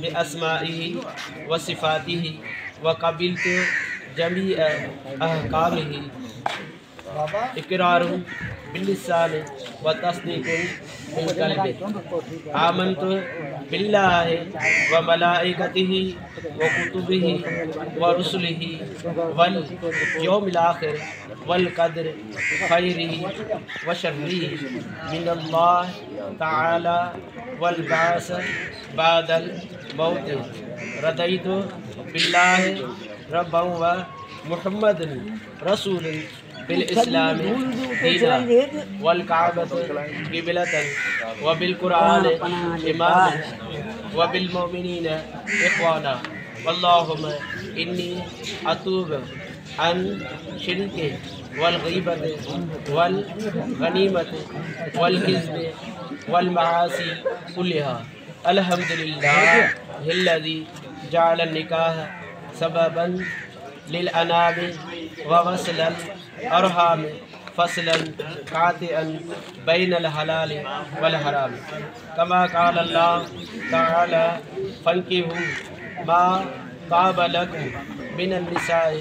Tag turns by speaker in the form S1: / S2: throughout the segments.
S1: बिअस्माइही व सिफ़ातिही व क़बिलतु जमीअ अहकामिही इक़रारुन बिल्लिसानि व तस्दीक़ुन बिल आमन्तु बिल्लाहि व मलाइकतिही व कुतुबिही व रुसुलिही वल यौमिल आखिर वल क़द्र खैरिही व शर्रिही मिनल्लाह तआला वल बाअस बादल मौत रदईतु बिल्लाहि रब्बन व मुहम्मदन रसूलन बिल इस्लाम दीना वल काबत क़िबलतन व बिल कुरान इमामन व बिल मोमिनीन इख़वाना वल्लाहुम्मा इन्नी अतूबु अन शिरके वल ग़ीबत वल गनीमत वल किज़्ब वल मआसी कुल्लिहा अल्हम्दुलिल्लाहिल्लज़ी जअल निकाह सबबन लिल अनामि व वसलन अरहाम फसलन कातिअन बैनल हलाल वल हराम कमा क़ाल अल्लाह तआला फन्किहू मा ताब लकुम मिनन निसाइ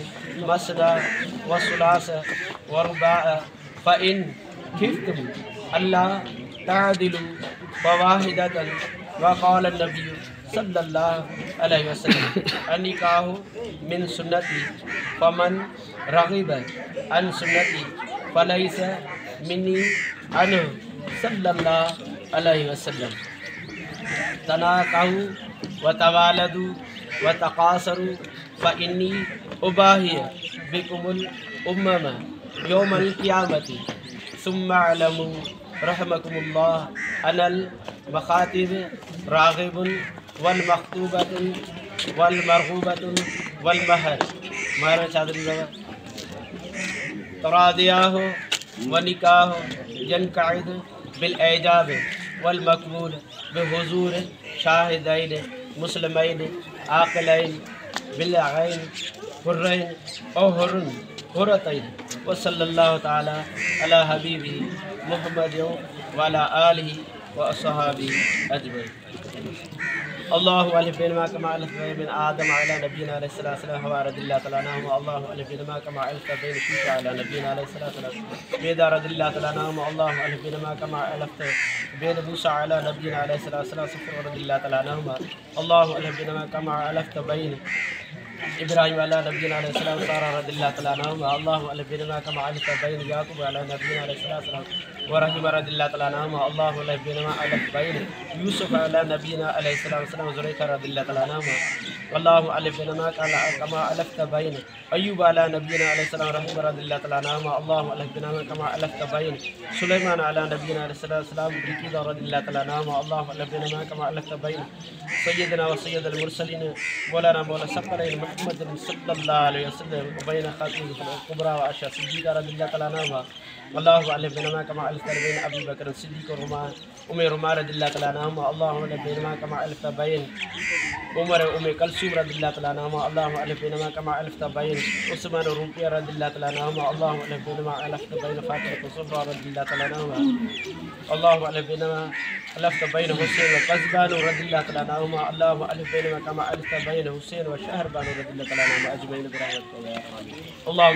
S1: मसना व सुलास व रुबाअ फ़इन खिफ़्तुम अल्ला तअदिलू फ़वाहिदतन व क़ाल नबी सल्लल्लाहु अलैहि वसल्लम अनिकाहु मिन सुन्नती फमन रग़िब अन सुन्नती फलैसा मिन्नी अन्हु सल्लल्लाहु अलैहि वसल्लम तनाकाहु व तवालदु व तकासरु फ़इन्नी उबाही बिकुमुल उम्मम यौमल क़ियामती सुम्मा अलमू रहमकुमुल्लाह अनल मखातिब राग़िबुन वल मख्तूबतुन वल मरग़ूबतुन वल महर महर चादरी रवा तरादियाहो व निकाहो यनक़इद बिल एजाब वल मक़बूल बिहुज़ूर शाहिदैन मुस्लिमैन आक़िलैन बिल अग़ैन हुर्रैन औ हुर्रन हुर्रतैन व सल्लल्लाहु तआला अला हबीबी मुहम्मद व अला आलिहि व अस्हाबिही अजमईन अल्लाहु अलफ़ बिनमा कमा अलफ़ बिन आदम अला नबीना अलैहिस्सलातु वस्सलाम हवा रदिल्लाहु तआला अन्हु अल्लाहु अलफ़ बिनमा कमा अलफ़ बिन शीशा अला नबीना अलैहिस्सलातु वस्सलाम बेदा रदिल्लाहु तआला अन्हु अल्लाहु अलफ़ बिनमा कमा अलफ़ बिन मूसा अला नबीना अलैहिस्सलातु वस्सलाम सफ़र रदिल्लाहु तआला अन्हु अल्लाहु अलफ़ बिनमा कमा अलफ़ बिन इब्राहीम अला नबीना अलैहिस्सलाम सारा रदिल्लाहु तआला अन्हु अल्लाहु अलफ़ बिनमा कमा अलफ़ बिन याक़ूब अला नबीना अलैहिस्सलातु वस्सलाम व रहीम रदिल्लाहु तआला अन्हु अल्लाहु अलफ़ बिनमा अलफ़ बिन यूसुफ अला नबीना अलैहिस्सलातु वस्सलाम ज़ुलैखा रदिल्लाहु तआला अन्हु अल्लाहु अलफ़ बिनमा कमा अलफ़ बिन अय्यूब अला नबीना अलैहिस्सलाम रहीम रदिल्लाहु तआला अन्हु अल्लाहु अलफ़ बिनमा कमा अलफ़ बिन सुलैमान अला नबीना अलैहिस्सलाम बिकीदा रदिल्लाहु तआला अन्हु अल्लाहु अलफ़ बिनमा कमा अलफ़ बिन सय्यदना व सय्यदल मुरसलीन मौलाना मौला सक़लैन मुहम्मद सल्लल्लाहु अलैहि वसल्लम व बैन ख़ातिमिल कुबरा व आयशा सिद्दीक़ा रदिल्लाहु तआला अन्हा अल्लाहु अलफ़ बिनमा कमा अलफ़ बिन अबी बकर सिद्दीक़ उम्मे रुमा रदिल्लाहु तआला अन्हा अल्लाहु अलफ़ बिनमा कमा अलफ़ बिन उमर उम्मे कलसूम रदिल्लाहु तआला अन्हा अल्लाहु अलफ़ बिनमा कमा अलफ़ बिन उस्मान रुक़िया रदिल्लाहु तआला अन्हा अल्लाहु अलफ़ बिनमा अलफ़ बिन फ़ातिमा ज़ुहरा रदिल्लाहु तआला अन्हा अल्लाहु अलफ़ बिनमा अलफ़ बिन हुसैन व क़ज़बान रदिल्लाहु तआला अन्हुमा अल्लाहु अलफ़ बिनमा कमा अलफ़ बिन हुसैन व शहरबान रदिल्लाहु तआला अन्हुमा अजमईन बिरहमतिका या अल्लाह।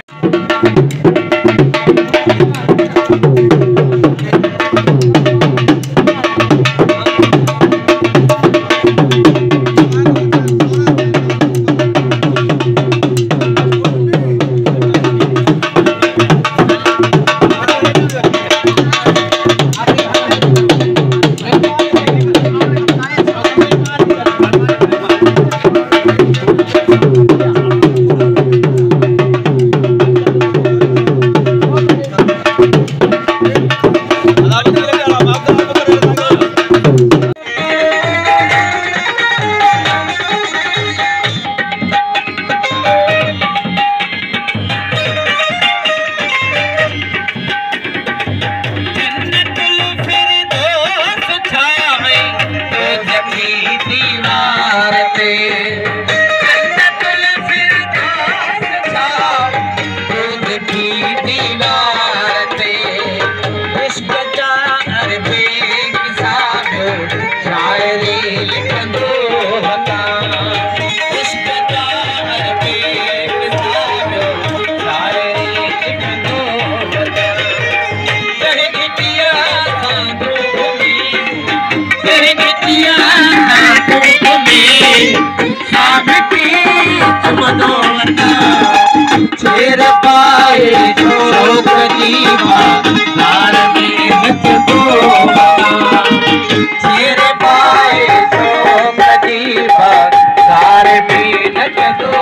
S1: शेर पाए शौक दीवा दार में नच दो शेर पाए शौक दीवा दार में नच दो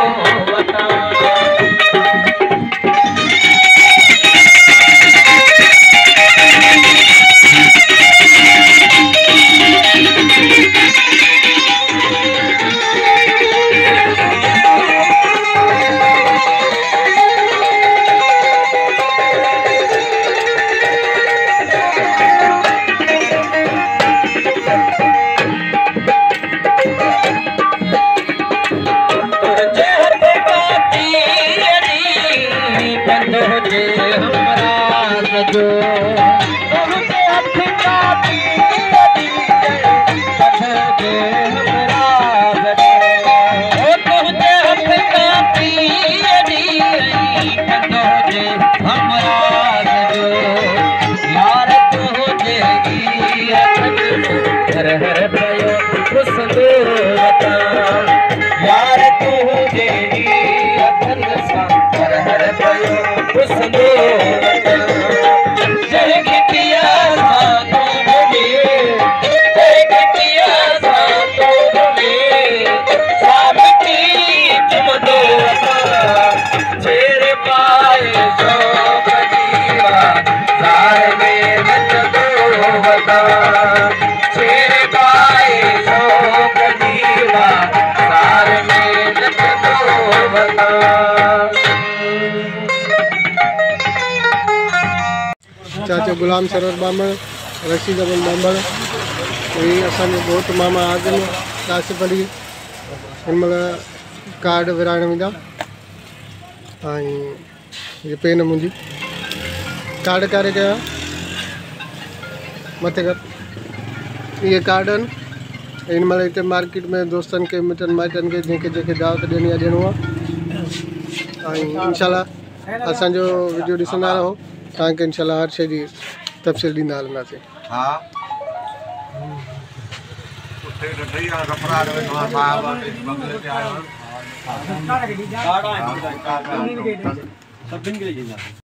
S1: यार तू जेडी अखन सा हर हर भयो उसने जय गिटिया सा तो बोले जय गिटिया सा तो बोले सामती तुम दो शेर पाए सो बजीवा सार में नच दो बता शेर पाए सो बजीवा सार में नच दो बता।
S2: चाचा गुलाम सरवर बामण रशीद अमन बामण ये असांजो घोट मामा आदम आसिफ अली हिन महिल कार्ड विराइण वेंदा ये पेन मुंहिंजी कार्ड करे कया मथे कर ये कार्ड आहिनि हिन महिल हिते मार्केट में दोस्तनि खे मिटनि माइटनि खे जंहिंखे दावत ॾियणी आहे ॾियणो आहे इंशाल्लाह असांजो वीडियो ॾिसंदा रहो तव्हांखे इंशाल्लाह हर शइ जी तफ़सील ॾींदा हलंदासीं।
S3: सभिनि खे